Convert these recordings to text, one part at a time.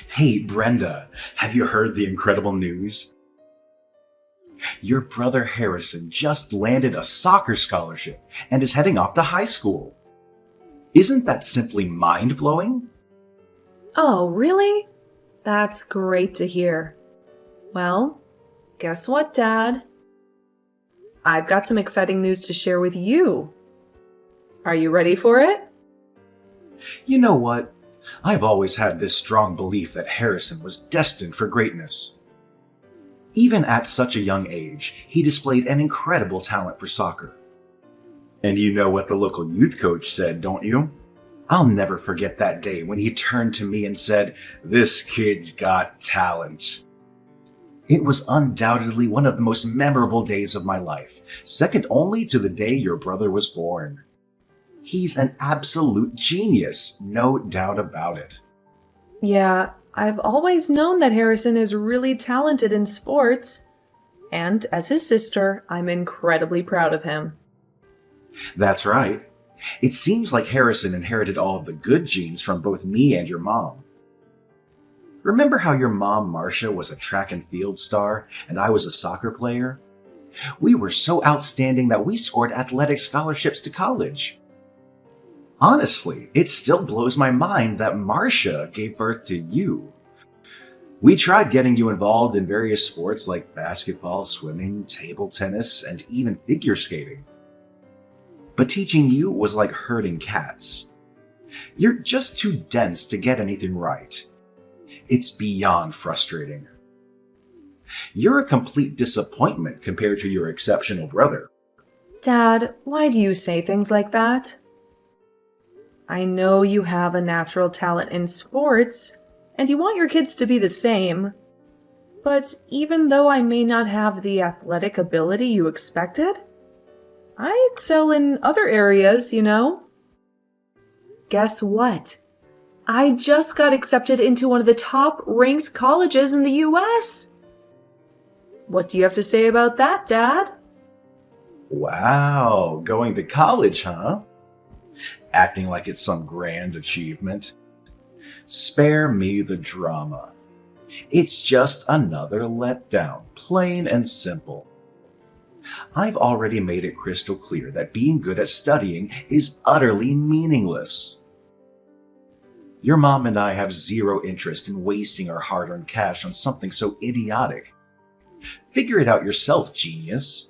Hey, Brenda, have you heard the incredible news? Your brother Harrison just landed a soccer scholarship and is heading off to high school. Isn't that simply mind-blowing? Oh, really? That's great to hear. Well, guess what, Dad? I've got some exciting news to share with you. Are you ready for it? You know what? I've always had this strong belief that Harrison was destined for greatness. Even at such a young age, he displayed an incredible talent for soccer. And you know what the local youth coach said, don't you? I'll never forget that day when he turned to me and said, "This kid's got talent." It was undoubtedly one of the most memorable days of my life, second only to the day your brother was born. He's an absolute genius, no doubt about it. Yeah, I've always known that Harrison is really talented in sports. And as his sister, I'm incredibly proud of him. That's right. It seems like Harrison inherited all of the good genes from both me and your mom. Remember how your mom, Marcia, was a track and field star and I was a soccer player? We were so outstanding that we scored athletic scholarships to college. Honestly, it still blows my mind that Marcia gave birth to you. We tried getting you involved in various sports like basketball, swimming, table tennis, and even figure skating. But teaching you was like herding cats. You're just too dense to get anything right. It's beyond frustrating. You're a complete disappointment compared to your exceptional brother. Dad, why do you say things like that? I know you have a natural talent in sports, and you want your kids to be the same. But even though I may not have the athletic ability you expected, I excel in other areas, you know. Guess what? I just got accepted into one of the top-ranked colleges in the US. What do you have to say about that, Dad? Wow, going to college, huh? Acting like it's some grand achievement. Spare me the drama. It's just another letdown, plain and simple. I've already made it crystal clear that being good at studying is utterly meaningless. Your mom and I have zero interest in wasting our hard-earned cash on something so idiotic. Figure it out yourself, genius.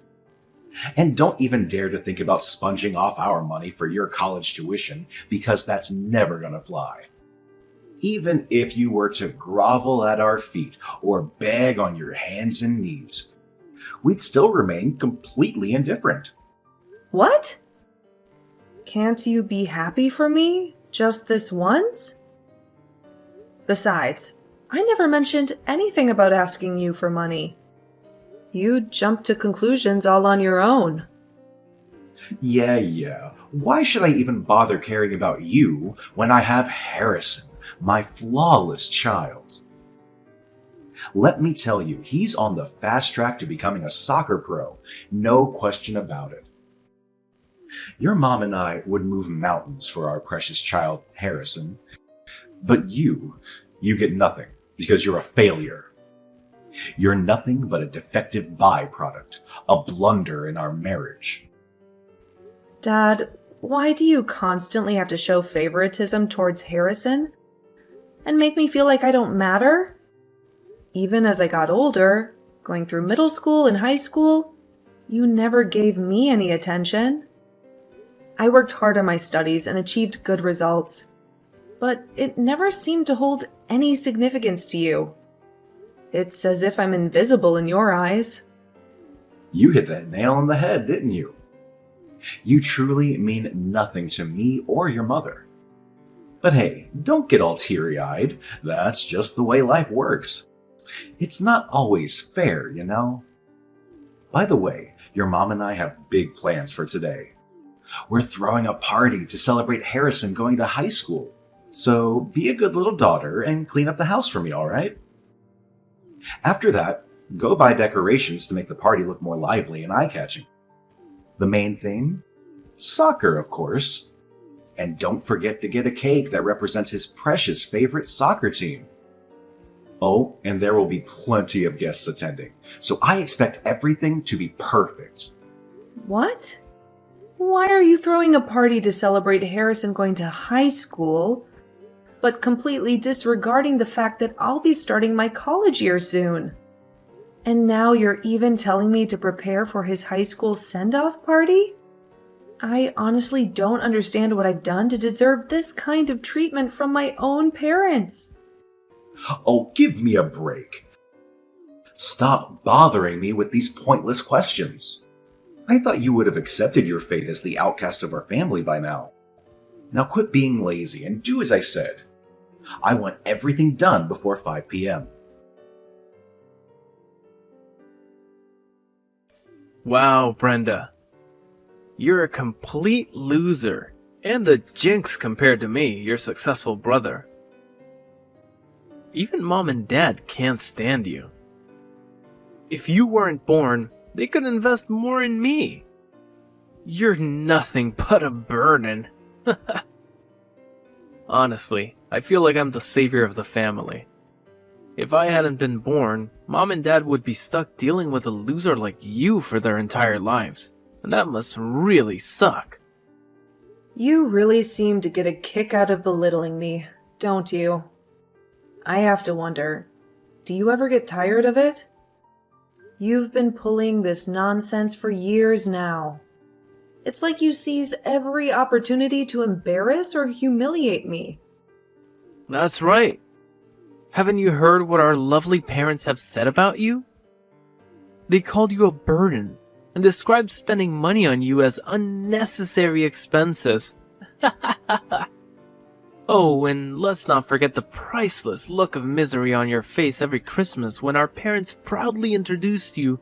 And don't even dare to think about sponging off our money for your college tuition, because that's never gonna fly. Even if you were to grovel at our feet or beg on your hands and knees, we'd still remain completely indifferent. What? Can't you be happy for me just this once? Besides, I never mentioned anything about asking you for money. You jumped to conclusions all on your own. Yeah. Why should I even bother caring about you when I have Harrison, my flawless child? Let me tell you, he's on the fast track to becoming a soccer pro, no question about it. Your mom and I would move mountains for our precious child, Harrison. But you get nothing because you're a failure. You're nothing but a defective byproduct, a blunder in our marriage. Dad, why do you constantly have to show favoritism towards Harrison? And make me feel like I don't matter? Even as I got older, going through middle school and high school, you never gave me any attention. I worked hard on my studies and achieved good results, but it never seemed to hold any significance to you. It's as if I'm invisible in your eyes. You hit that nail on the head, didn't you? You truly mean nothing to me or your mother. But hey, don't get all teary-eyed. That's just the way life works. It's not always fair, you know? By the way, your mom and I have big plans for today. We're throwing a party to celebrate Harrison going to high school. So be a good little daughter and clean up the house for me, all right? After that, go buy decorations to make the party look more lively and eye-catching. The main theme? Soccer, of course. And don't forget to get a cake that represents his precious favorite soccer team. Oh, and there will be plenty of guests attending, so I expect everything to be perfect. What? Why are you throwing a party to celebrate Harrison going to high school, but completely disregarding the fact that I'll be starting my college year soon? And now you're even telling me to prepare for his high school send-off party? I honestly don't understand what I've done to deserve this kind of treatment from my own parents. Oh, give me a break. Stop bothering me with these pointless questions. I thought you would have accepted your fate as the outcast of our family by now. Now quit being lazy and do as I said. I want everything done before 5 p.m. Wow, Brenda. You're a complete loser and a jinx compared to me, your successful brother. Even Mom and Dad can't stand you. If you weren't born, they could invest more in me. You're nothing but a burden. Honestly, I feel like I'm the savior of the family. If I hadn't been born, Mom and Dad would be stuck dealing with a loser like you for their entire lives. And that must really suck. You really seem to get a kick out of belittling me, don't you? I have to wonder, do you ever get tired of it? You've been pulling this nonsense for years now. It's like you seize every opportunity to embarrass or humiliate me. That's right. Haven't you heard what our lovely parents have said about you? They called you a burden and described spending money on you as unnecessary expenses. Oh, and let's not forget the priceless look of misery on your face every Christmas when our parents proudly introduced you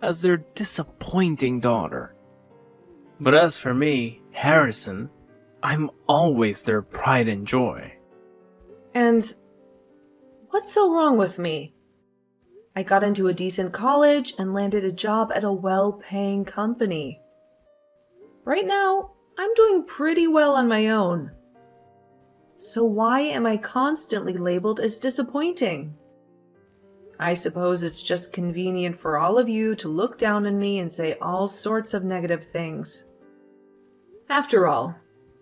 as their disappointing daughter. But as for me, Harrison, I'm always their pride and joy. And what's so wrong with me? I got into a decent college and landed a job at a well-paying company. Right now, I'm doing pretty well on my own. So why am I constantly labeled as disappointing? I suppose it's just convenient for all of you to look down on me and say all sorts of negative things. After all,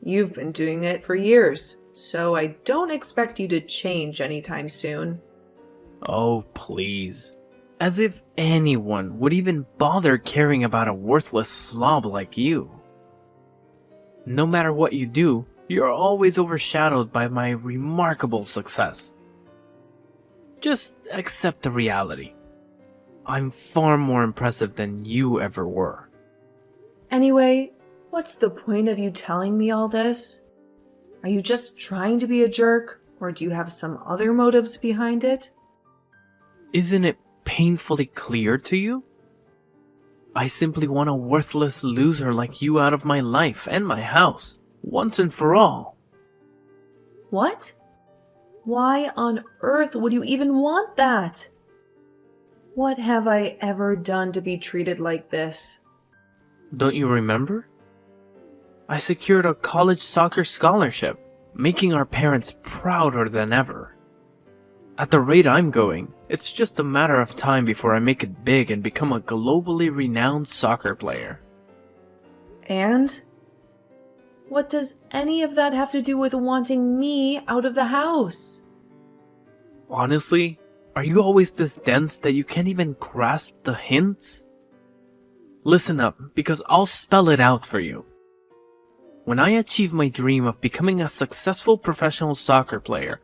you've been doing it for years, so I don't expect you to change anytime soon. Oh, please. As if anyone would even bother caring about a worthless slob like you. No matter what you do, you're always overshadowed by my remarkable success. Just accept the reality. I'm far more impressive than you ever were. Anyway, what's the point of you telling me all this? Are you just trying to be a jerk, or do you have some other motives behind it? Isn't it painfully clear to you? I simply want a worthless loser like you out of my life and my house, once and for all. What? Why on earth would you even want that? What have I ever done to be treated like this? Don't you remember? I secured a college soccer scholarship, making our parents prouder than ever. At the rate I'm going, it's just a matter of time before I make it big and become a globally renowned soccer player. And? What does any of that have to do with wanting me out of the house? Honestly, are you always this dense that you can't even grasp the hints? Listen up, because I'll spell it out for you. When I achieve my dream of becoming a successful professional soccer player,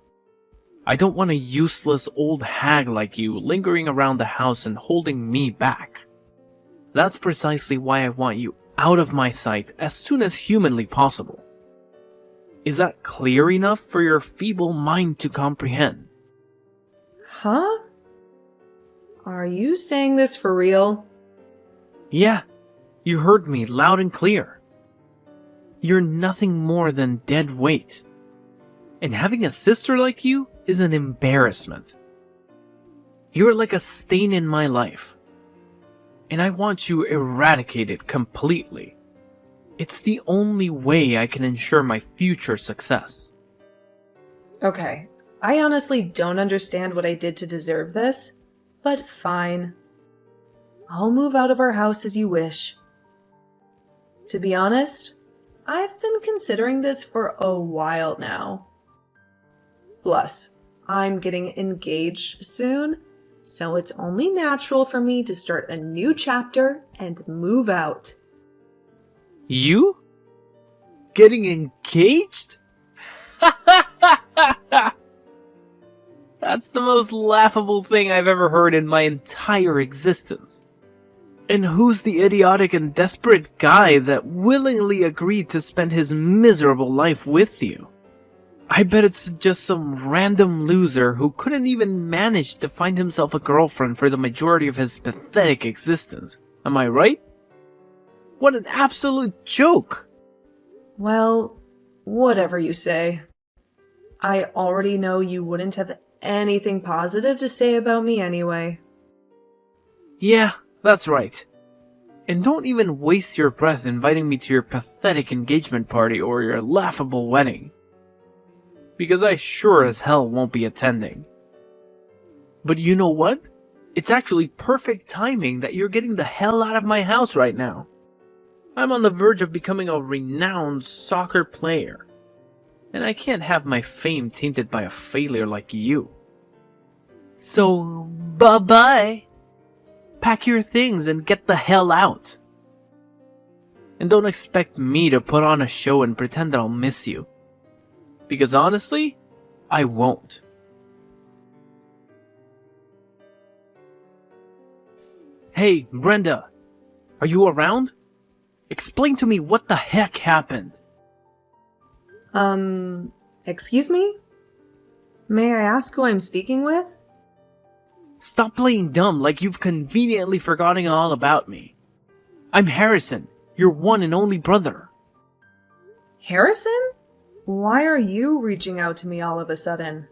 I don't want a useless old hag like you lingering around the house and holding me back. That's precisely why I want you out of my sight as soon as humanly possible. Is that clear enough for your feeble mind to comprehend? Huh? Are you saying this for real? Yeah, you heard me loud and clear. You're nothing more than dead weight. And having a sister like you is an embarrassment. You're like a stain in my life. And I want you eradicated completely. It's the only way I can ensure my future success. Okay, I honestly don't understand what I did to deserve this, but fine. I'll move out of our house as you wish. To be honest, I've been considering this for a while now. Plus, I'm getting engaged soon, so it's only natural for me to start a new chapter and move out. You? Getting engaged? That's the most laughable thing I've ever heard in my entire existence. And who's the idiotic and desperate guy that willingly agreed to spend his miserable life with you? I bet it's just some random loser who couldn't even manage to find himself a girlfriend for the majority of his pathetic existence. Am I right? What an absolute joke! Well, whatever you say. I already know you wouldn't have anything positive to say about me anyway. Yeah, that's right. And don't even waste your breath inviting me to your pathetic engagement party or your laughable wedding. Because I sure as hell won't be attending. But you know what? It's actually perfect timing that you're getting the hell out of my house right now. I'm on the verge of becoming a renowned soccer player. And I can't have my fame tainted by a failure like you. So, bye-bye. Pack your things and get the hell out. And don't expect me to put on a show and pretend that I'll miss you. Because honestly, I won't. Hey, Brenda. Are you around? Explain to me what the heck happened. Excuse me? May I ask who I'm speaking with? Stop playing dumb like you've conveniently forgotten all about me. I'm Harrison, your one and only brother. Harrison? Why are you reaching out to me all of a sudden?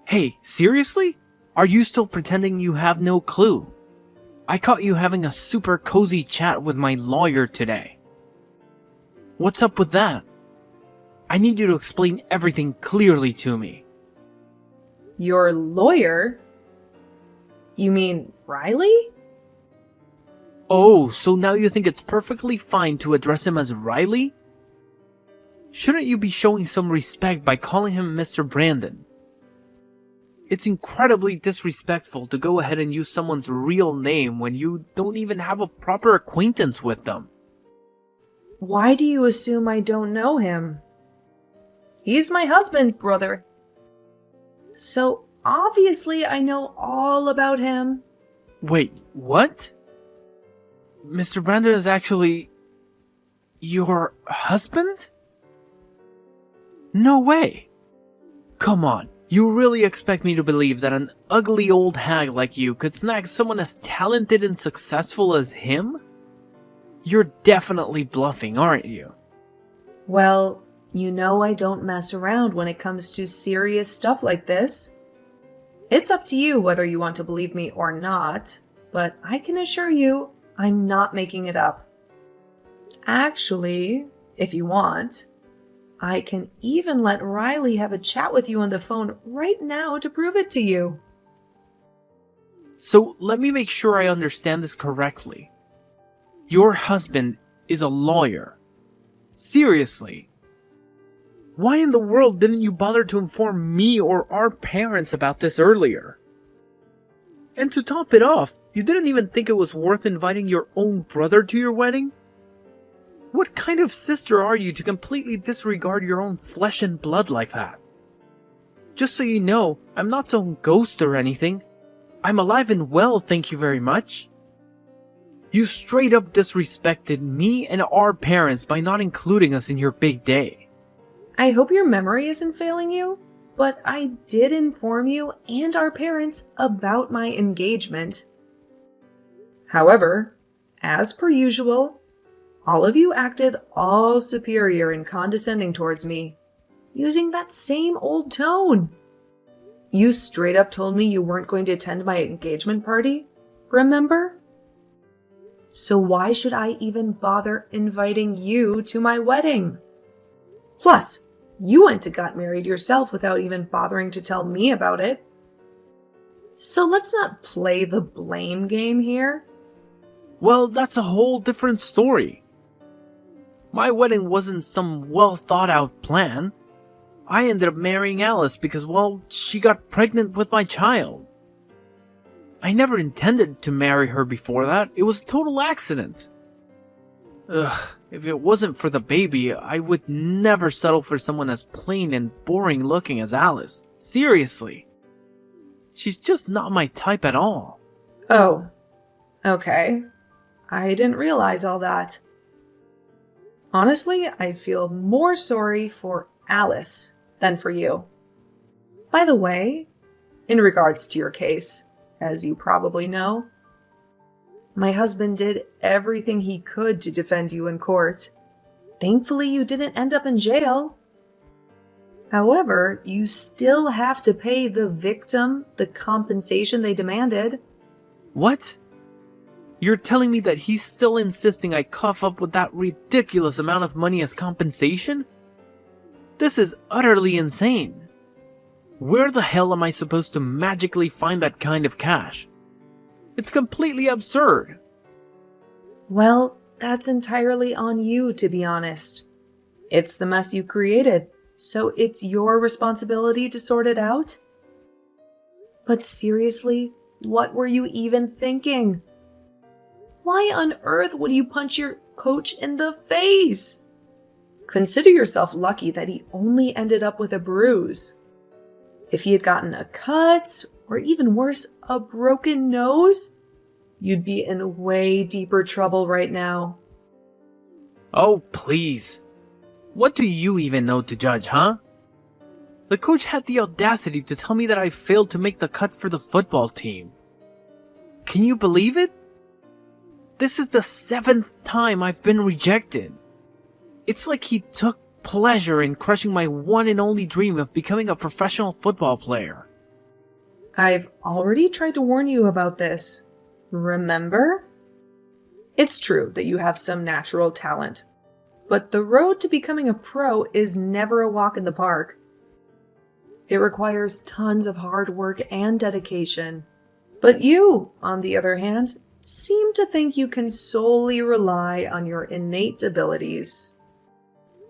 Hey, seriously? Are you still pretending you have no clue? I caught you having a super cozy chat with my lawyer today. What's up with that? I need you to explain everything clearly to me. Your lawyer? You mean Riley? Oh, so now you think it's perfectly fine to address him as Riley? Shouldn't you be showing some respect by calling him Mr. Brandon? It's incredibly disrespectful to go ahead and use someone's real name when you don't even have a proper acquaintance with them. Why do you assume I don't know him? He's my husband's brother. So obviously I know all about him. Wait, what? Mr. Brandon is actually your husband? No way. Come on, you really expect me to believe that an ugly old hag like you could snag someone as talented and successful as him? You're definitely bluffing, aren't you? Well, you know I don't mess around when it comes to serious stuff like this. It's up to you whether you want to believe me or not, but I can assure you I'm not making it up. Actually, if you want, I can even let Riley have a chat with you on the phone right now to prove it to you. So let me make sure I understand this correctly. Your husband is a lawyer. Seriously? Why in the world didn't you bother to inform me or our parents about this earlier? And to top it off, you didn't even think it was worth inviting your own brother to your wedding? What kind of sister are you to completely disregard your own flesh and blood like that? Just so you know, I'm not some ghost or anything. I'm alive and well, thank you very much. You straight up disrespected me and our parents by not including us in your big day. I hope your memory isn't failing you, but I did inform you and our parents about my engagement. However, as per usual, all of you acted all superior and condescending towards me, using that same old tone. You straight up told me you weren't going to attend my engagement party, remember? So why should I even bother inviting you to my wedding? Plus, You went and got married yourself without even bothering to tell me about it. So let's not play the blame game here. Well, that's a whole different story. My wedding wasn't some well thought out plan. I ended up marrying Alice because, well, she got pregnant with my child. I never intended to marry her before that. It was a total accident. Ugh, if it wasn't for the baby, I would never settle for someone as plain and boring looking as Alice. Seriously. She's just not my type at all. Oh, okay. I didn't realize all that. Honestly, I feel more sorry for Alice than for you. By the way, in regards to your case, as you probably know, my husband did everything he could to defend you in court. Thankfully, you didn't end up in jail. However, you still have to pay the victim the compensation they demanded. What? You're telling me that he's still insisting I cough up with that ridiculous amount of money as compensation? This is utterly insane. Where the hell am I supposed to magically find that kind of cash? It's completely absurd. Well, that's entirely on you, to be honest. It's the mess you created, so it's your responsibility to sort it out. But seriously, what were you even thinking? Why on earth would you punch your coach in the face? Consider yourself lucky that he only ended up with a bruise. If he had gotten a cut, or even worse, a broken nose, you'd be in way deeper trouble right now. Oh, please. What do you even know to judge, huh? The coach had the audacity to tell me that I failed to make the cut for the football team. Can you believe it? This is the 7th time I've been rejected. It's like he took pleasure in crushing my one and only dream of becoming a professional football player. I've already tried to warn you about this. Remember? It's true that you have some natural talent, but the road to becoming a pro is never a walk in the park. It requires tons of hard work and dedication. But you, on the other hand, seem to think you can solely rely on your innate abilities.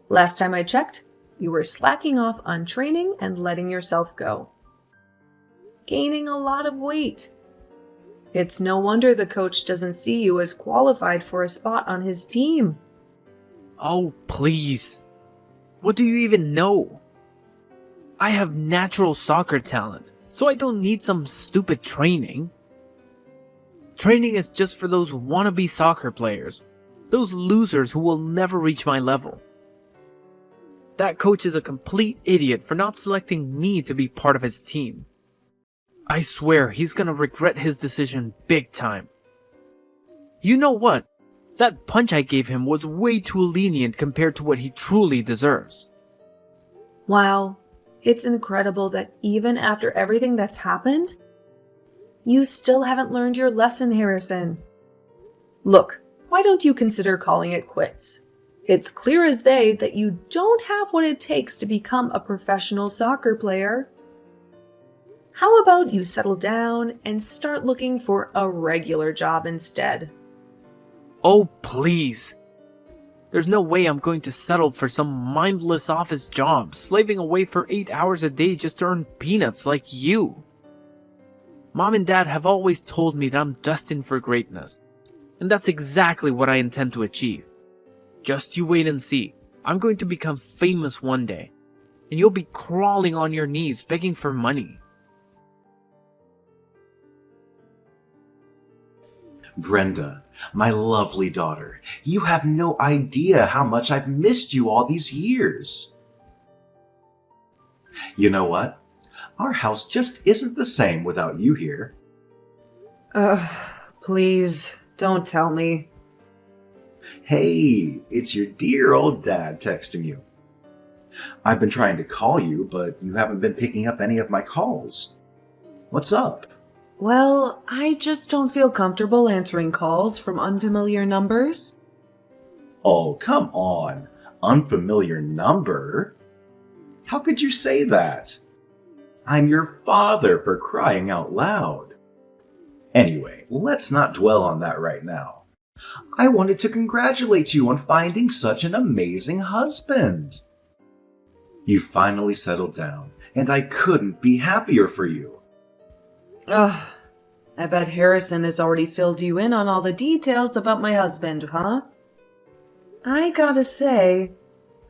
Last time I checked, you were slacking off on training and letting yourself go. Gaining a lot of weight. It's no wonder the coach doesn't see you as qualified for a spot on his team. Oh, please. What do you even know? I have natural soccer talent, so I don't need some stupid training. Training is just for those wannabe soccer players, those losers who will never reach my level. That coach is a complete idiot for not selecting me to be part of his team. I swear he's gonna regret his decision big time. You know what? That punch I gave him was way too lenient compared to what he truly deserves. Wow, it's incredible that even after everything that's happened, you still haven't learned your lesson, Harrison. Look, why don't you consider calling it quits? It's clear as day that you don't have what it takes to become a professional soccer player. How about you settle down and start looking for a regular job instead? Oh, please. There's no way I'm going to settle for some mindless office job, slaving away for 8 hours a day just to earn peanuts like you. Mom and Dad have always told me that I'm destined for greatness, and that's exactly what I intend to achieve. Just you wait and see. I'm going to become famous one day, and you'll be crawling on your knees begging for money. Brenda, my lovely daughter, you have no idea how much I've missed you all these years. You know what? Our house just isn't the same without you here. Please, don't tell me. Hey, it's your dear old dad texting you. I've been trying to call you, but you haven't been picking up any of my calls. What's up? Well, I just don't feel comfortable answering calls from unfamiliar numbers. Oh, come on. Unfamiliar number? How could you say that? I'm your father, for crying out loud. Anyway, let's not dwell on that right now. I wanted to congratulate you on finding such an amazing husband. You finally settled down, and I couldn't be happier for you. Ugh, I bet Harrison has already filled you in on all the details about my husband, huh? I gotta say,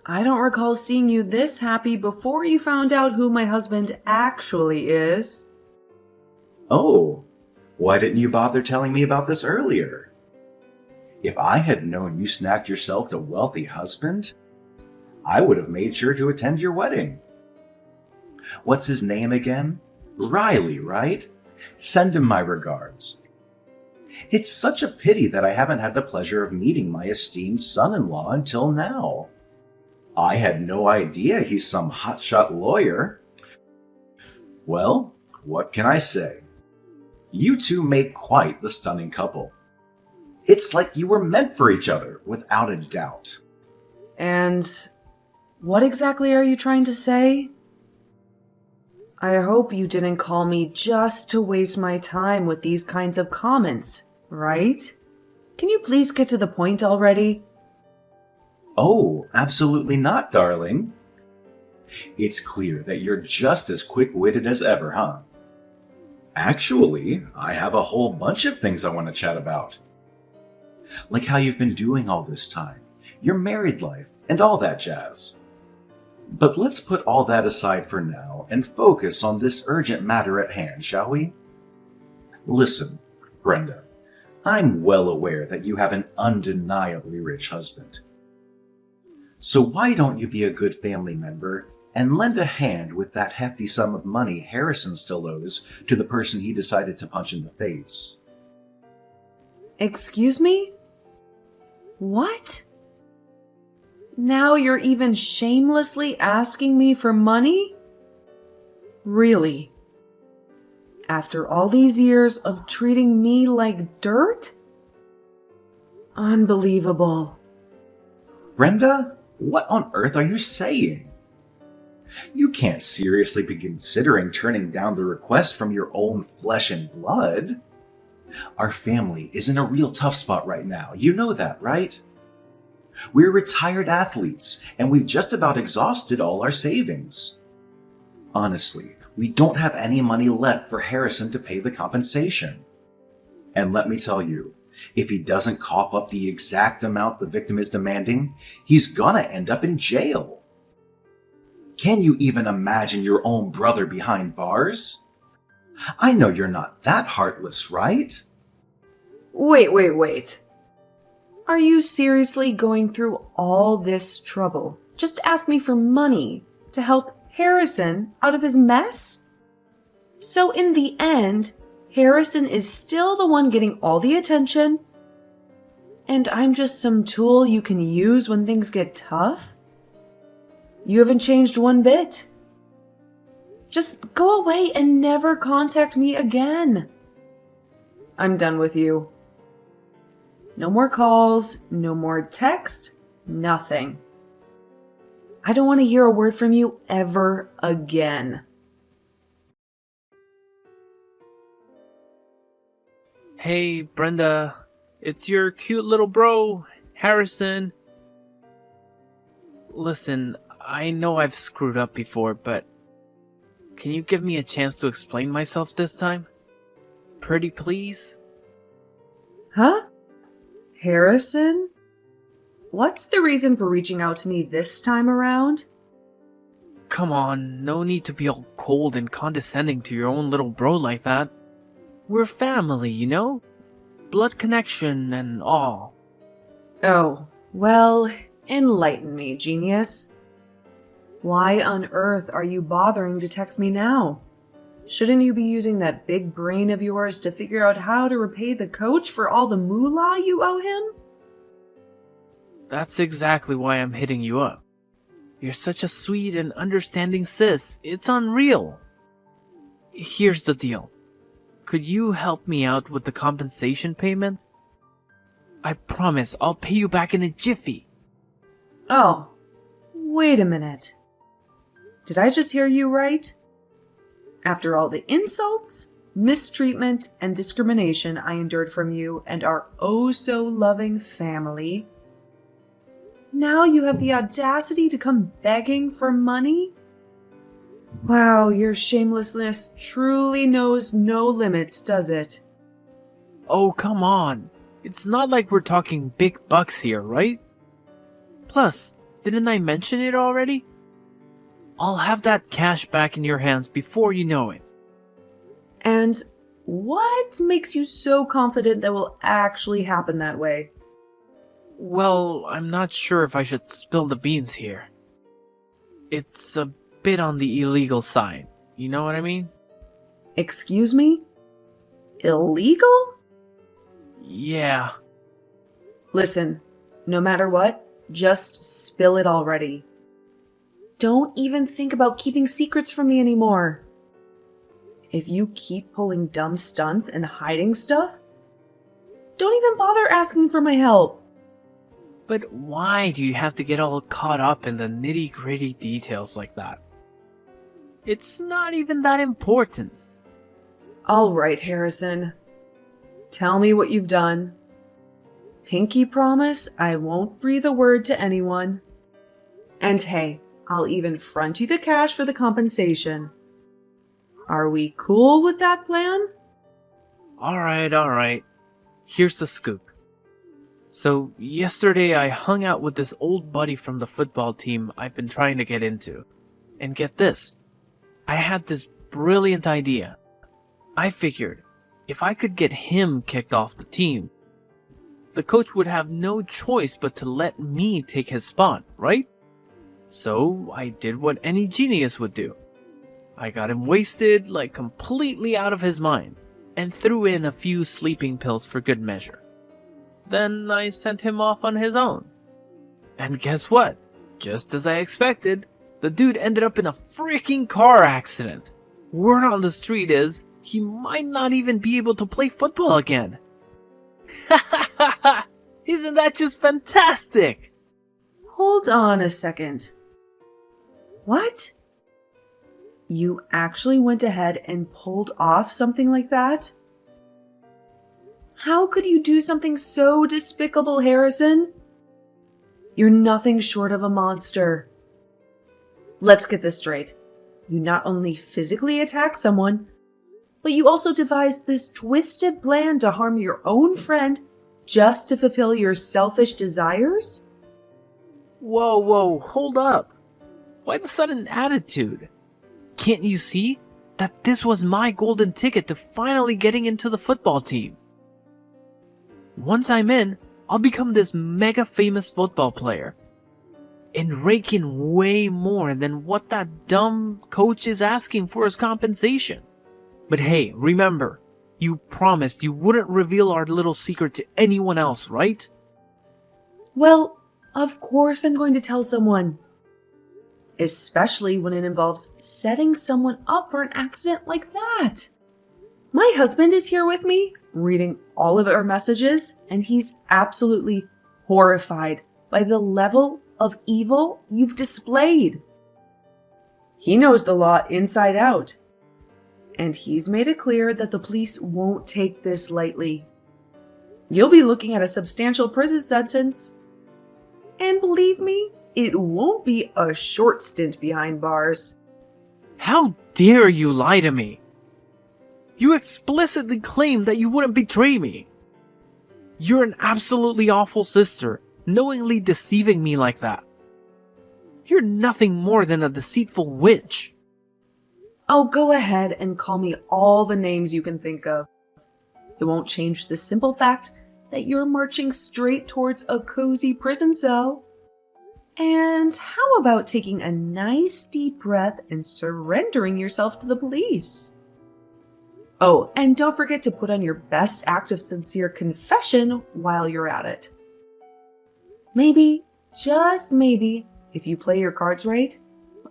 I don't recall seeing you this happy before you found out who my husband actually is. Oh, why didn't you bother telling me about this earlier? If I had known you snagged yourself a wealthy husband, I would have made sure to attend your wedding. What's his name again? Riley, right? Send him my regards. It's such a pity that I haven't had the pleasure of meeting my esteemed son-in-law until now. I had no idea he's some hotshot lawyer. Well, what can I say? You two make quite the stunning couple. It's like you were meant for each other, without a doubt. And what exactly are you trying to say? I hope you didn't call me just to waste my time with these kinds of comments, right? Can you please get to the point already? Oh, absolutely not, darling. It's clear that you're just as quick-witted as ever, huh? Actually, I have a whole bunch of things I want to chat about. Like how you've been doing all this time, your married life, and all that jazz. But let's put all that aside for now and focus on this urgent matter at hand, shall we? Listen, Brenda, I'm well aware that you have an undeniably rich husband. So why don't you be a good family member and lend a hand with that hefty sum of money Harrison still owes to the person he decided to punch in the face? Excuse me? What? Now you're even shamelessly asking me for money? Really? After all these years of treating me like dirt? Unbelievable. Brenda, what on earth are you saying? You can't seriously be considering turning down the request from your own flesh and blood. Our family is in a real tough spot right now. You know that, right? We're retired athletes, and we've just about exhausted all our savings. Honestly, we don't have any money left for Harrison to pay the compensation. And let me tell you, if he doesn't cough up the exact amount the victim is demanding, he's gonna end up in jail. Can you even imagine your own brother behind bars? I know you're not that heartless, right? Wait. Are you seriously going through all this trouble? Just ask me for money to help Harrison out of his mess? So in the end, Harrison is still the one getting all the attention, and I'm just some tool you can use when things get tough? You haven't changed one bit. Just go away and never contact me again. I'm done with you. No more calls, no more text, nothing. I don't want to hear a word from you ever again. Hey, Brenda. It's your cute little bro, Harrison. Listen, I know I've screwed up before, but can you give me a chance to explain myself this time? Pretty please? Huh? Harrison? What's the reason for reaching out to me this time around? Come on, no need to be all cold and condescending to your own little bro like that. We're family, you know? Blood connection and all. Oh, well, enlighten me, genius. Why on earth are you bothering to text me now? Shouldn't you be using that big brain of yours to figure out how to repay the coach for all the moolah you owe him? That's exactly why I'm hitting you up. You're such a sweet and understanding sis. It's unreal. Here's the deal. Could you help me out with the compensation payment? I promise I'll pay you back in a jiffy. Oh, wait a minute. Did I just hear you right? After all the insults, mistreatment, and discrimination I endured from you and our oh-so-loving family, now you have the audacity to come begging for money? Wow, your shamelessness truly knows no limits, does it? Oh, come on. It's not like we're talking big bucks here, right? Plus, didn't I mention it already? I'll have that cash back in your hands before you know it. And what makes you so confident that will actually happen that way? Well, I'm not sure if I should spill the beans here. It's a bit on the illegal side. You know what I mean? Excuse me? Illegal? Yeah. Listen, no matter what, just spill it already. Don't even think about keeping secrets from me anymore. If you keep pulling dumb stunts and hiding stuff, don't even bother asking for my help. But why do you have to get all caught up in the nitty-gritty details like that? It's not even that important. All right, Harrison. Tell me what you've done. Pinky promise I won't breathe a word to anyone. And hey, I'll even front you the cash for the compensation. Are we cool with that plan? Alright. Here's the scoop. So, yesterday I hung out with this old buddy from the football team I've been trying to get into. And get this, I had this brilliant idea. I figured, if I could get him kicked off the team, the coach would have no choice but to let me take his spot, right? So, I did what any genius would do. I got him wasted, like completely out of his mind, and threw in a few sleeping pills for good measure. Then I sent him off on his own. And guess what? Just as I expected, the dude ended up in a freaking car accident. Word on the street is, he might not even be able to play football again. Isn't that just fantastic? Hold on a second. What? You actually went ahead and pulled off something like that? How could you do something so despicable, Harrison? You're nothing short of a monster. Let's get this straight. You not only physically attacked someone, but you also devised this twisted plan to harm your own friend just to fulfill your selfish desires? Whoa, hold up. Why the sudden attitude? Can't you see that this was my golden ticket to finally getting into the football team? Once I'm in, I'll become this mega famous football player and rake in way more than what that dumb coach is asking for as compensation. But hey, remember, you promised you wouldn't reveal our little secret to anyone else, right? Well, of course I'm going to tell someone. Especially when it involves setting someone up for an accident like that. My husband is here with me, reading all of our messages, and he's absolutely horrified by the level of evil you've displayed. He knows the law inside out, and he's made it clear that the police won't take this lightly. You'll be looking at a substantial prison sentence. And believe me, it won't be a short stint behind bars. How dare you lie to me? You explicitly claimed that you wouldn't betray me. You're an absolutely awful sister, knowingly deceiving me like that. You're nothing more than a deceitful witch. Oh, go ahead and call me all the names you can think of. It won't change the simple fact that you're marching straight towards a cozy prison cell. And how about taking a nice deep breath and surrendering yourself to the police? Oh, and don't forget to put on your best act of sincere confession while you're at it. Maybe, just maybe, if you play your cards right,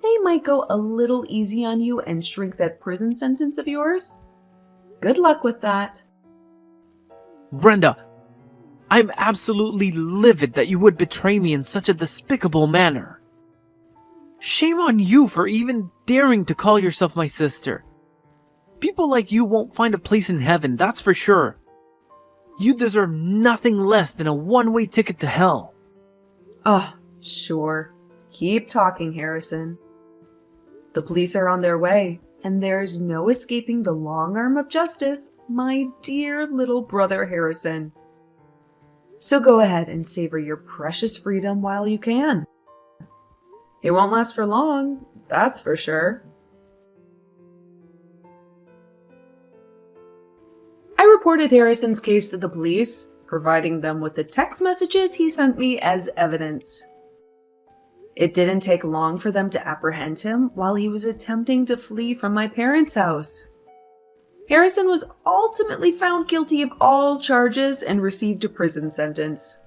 they might go a little easy on you and shrink that prison sentence of yours. Good luck with that. Brenda, I'm absolutely livid that you would betray me in such a despicable manner. Shame on you for even daring to call yourself my sister. People like you won't find a place in heaven, that's for sure. You deserve nothing less than a one-way ticket to hell. Oh, sure. Keep talking, Harrison. The police are on their way, and there's no escaping the long arm of justice, my dear little brother Harrison. So go ahead and savor your precious freedom while you can. It won't last for long, that's for sure. I reported Harrison's case to the police, providing them with the text messages he sent me as evidence. It didn't take long for them to apprehend him while he was attempting to flee from my parents' house. Harrison was ultimately found guilty of all charges and received a prison sentence.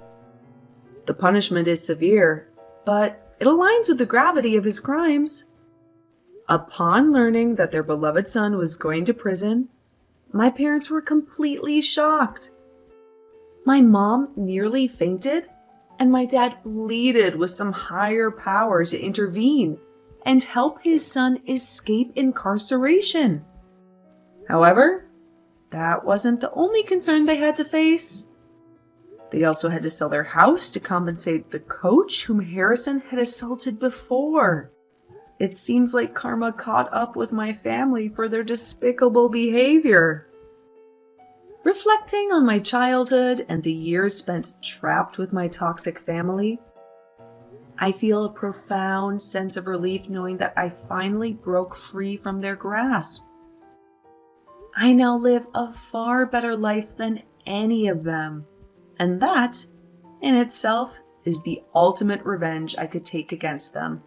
The punishment is severe, but it aligns with the gravity of his crimes. Upon learning that their beloved son was going to prison, my parents were completely shocked. My mom nearly fainted, and my dad pleaded with some higher power to intervene and help his son escape incarceration. However, that wasn't the only concern they had to face. They also had to sell their house to compensate the coach whom Harrison had assaulted before. It seems like karma caught up with my family for their despicable behavior. Reflecting on my childhood and the years spent trapped with my toxic family, I feel a profound sense of relief knowing that I finally broke free from their grasp. I now live a far better life than any of them, and that, in itself, is the ultimate revenge I could take against them.